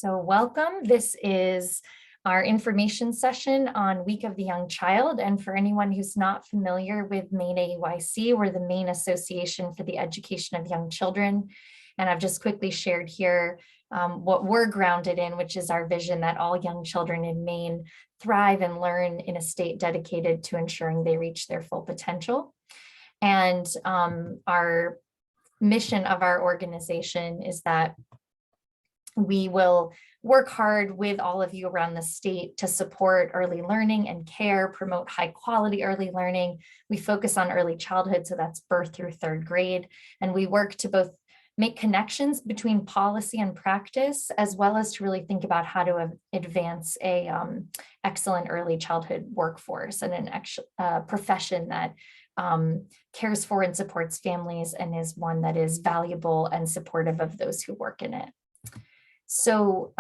So welcome. This is our information session on Week of the Young Child. And for anyone who's not familiar with Maine AEYC, we're the Maine Association for the Education of Young Children. And I've just quickly shared here what we're grounded in, which is our vision that all young children in Maine thrive and learn in a state dedicated to ensuring they reach their full potential. And our mission of our organization is that we will work hard with all of you around the state to support early learning and care, promote high quality early learning. We focus on early childhood, so that's birth through third grade. And we work to both make connections between policy and practice, as well as to really think about how to advance a excellent early childhood workforce and an profession that cares for and supports families and is one that is valuable and supportive of those who work in it. So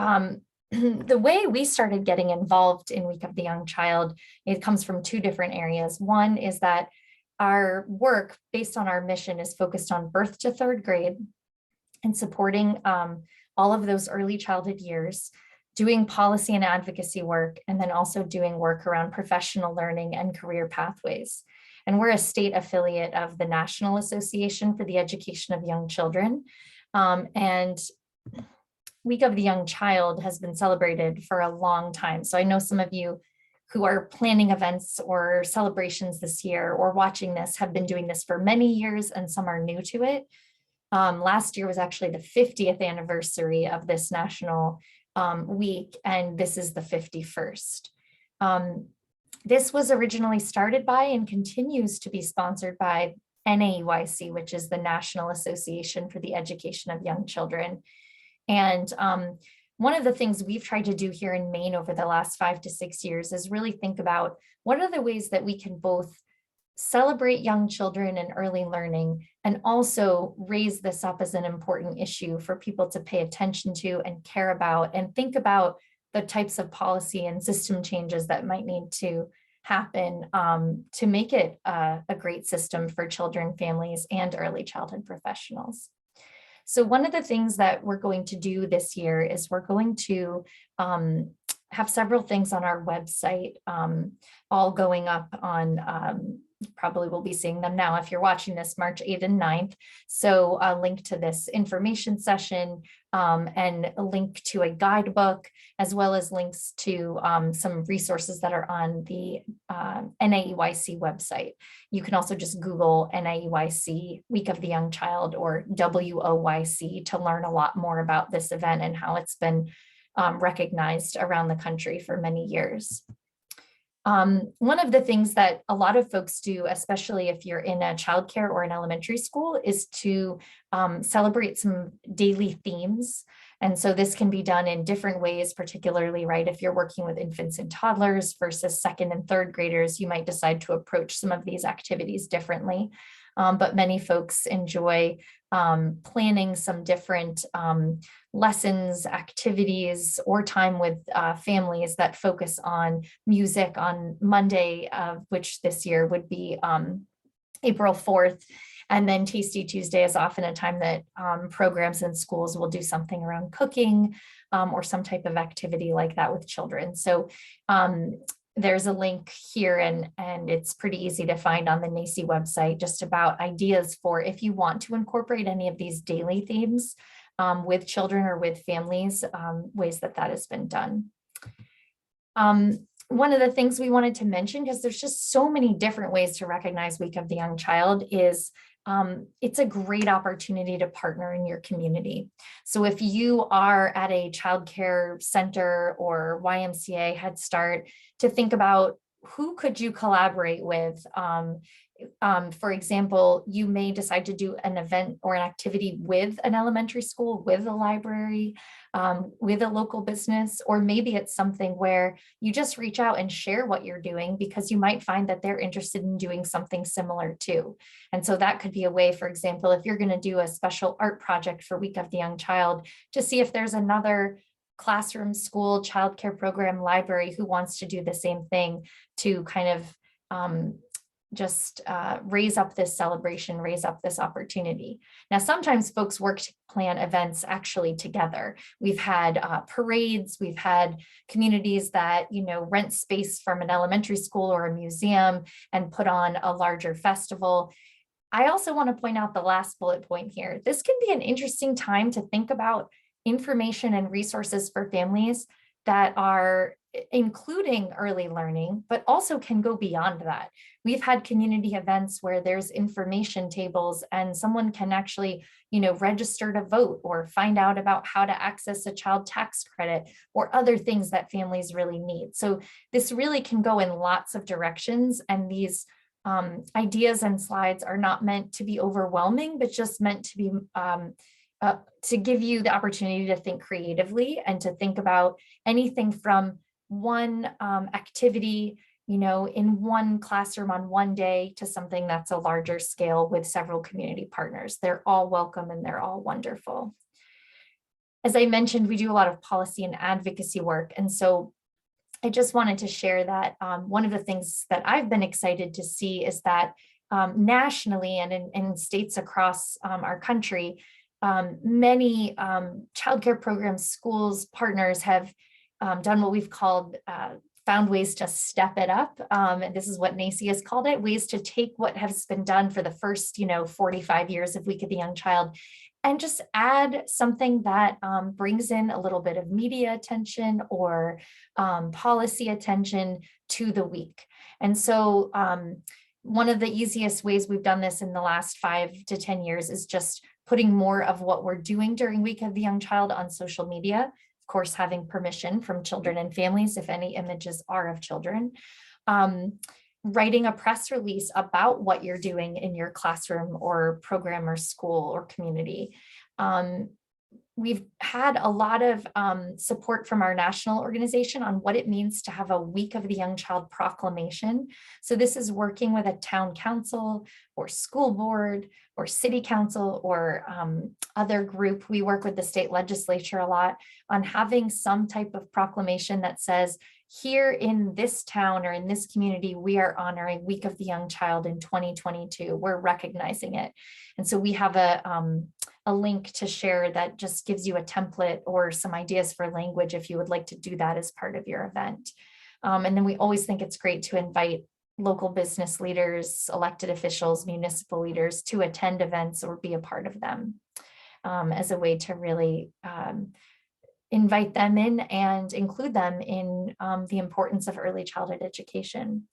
the way we started getting involved in Week of the Young Child, it comes from two different areas. One is that our work based on our mission is focused on birth to third grade and supporting all of those early childhood years, doing policy and advocacy work, and then also doing work around professional learning and career pathways. And we're a state affiliate of the National Association for the Education of Young Children. And Week of the Young Child has been celebrated for a long time. So I know some of you who are planning events or celebrations this year or watching this have been doing this for many years, and some are new to it. Last year was actually the 50th anniversary of this national week, and this is the 51st. This was originally started by and continues to be sponsored by NAEYC, which is the National Association for the Education of Young Children. And one of the things we've tried to do here in Maine over the last 5 to 6 years is really think about what are the ways that we can both celebrate young children and early learning and also raise this up as an important issue for people to pay attention to and care about and think about the types of policy and system changes that might need to happen to make it a great system for children, families, and early childhood professionals. So one of the things that we're going to do this year is we're going to have several things on our website, all going up on, probably will be seeing them now if you're watching this March 8th and 9th. So a link to this information session and a link to a guidebook, as well as links to some resources that are on the NAEYC website. You can also just Google NAEYC Week of the Young Child or WOYC to learn a lot more about this event and how it's been recognized around the country for many years. One of the things that a lot of folks do, especially if you're in a childcare or an elementary school, is to celebrate some daily themes. And so this can be done in different ways, particularly, right, if you're working with infants and toddlers versus second and third graders, you might decide to approach some of these activities differently. But many folks enjoy planning some different lessons, activities, or time with families that focus on music on Monday, which this year would be April 4th. And then Tasty Tuesday is often a time that programs in schools will do something around cooking or some type of activity like that with children. So there's a link here and it's pretty easy to find on the NAEYC website just about ideas for if you want to incorporate any of these daily themes with children or with families, ways that has been done. One of the things we wanted to mention, because there's just so many different ways to recognize Week of the Young Child, is it's a great opportunity to partner in your community. So if you are at a childcare center or YMCA, Head Start, to think about who could you collaborate with. For example, you may decide to do an event or an activity with an elementary school, with a library, with a local business, or maybe it's something where you just reach out and share what you're doing because you might find that they're interested in doing something similar too. And so that could be a way, for example, if you're going to do a special art project for Week of the Young Child, to see if there's another classroom, school, childcare program, library who wants to do the same thing to kind of just raise up this celebration, raise up this opportunity. Now, sometimes folks work to plan events actually together. We've had parades, we've had communities that, rent space from an elementary school or a museum and put on a larger festival. I also want to point out the last bullet point here. This can be an interesting time to think about information and resources for families that are including early learning, but also can go beyond that. We've had community events where there's information tables and someone can actually, register to vote or find out about how to access a child tax credit or other things that families really need. So this really can go in lots of directions, and these ideas and slides are not meant to be overwhelming, but just meant to be to give you the opportunity to think creatively and to think about anything from one activity, in one classroom on one day to something that's a larger scale with several community partners. They're all welcome and they're all wonderful. As I mentioned, we do a lot of policy and advocacy work. And so I just wanted to share that one of the things that I've been excited to see is that nationally and in states across our country, many childcare programs, schools, partners have done what we've called found ways to step it up. And this is what NACCE has called it, ways to take what has been done for the first, 45 years of Week of the Young Child and just add something that brings in a little bit of media attention or policy attention to the week. And so one of the easiest ways we've done this in the last 5 to 10 years is just putting more of what we're doing during Week of the Young Child on social media, of course, having permission from children and families if any images are of children. Writing a press release about what you're doing in your classroom or program or school or community. We've had a lot of support from our national organization on what it means to have a Week of the Young Child proclamation. So this is working with a town council or school board or city council or other group. We work with the state legislature a lot on having some type of proclamation that says, here in this town or in this community, we are honoring Week of the Young Child in 2022. We're recognizing it. And so we have a link to share that just gives you a template or some ideas for language if you would like to do that as part of your event. And then we always think it's great to invite local business leaders, elected officials, municipal leaders to attend events or be a part of them as a way to really invite them in and include them in the importance of early childhood education.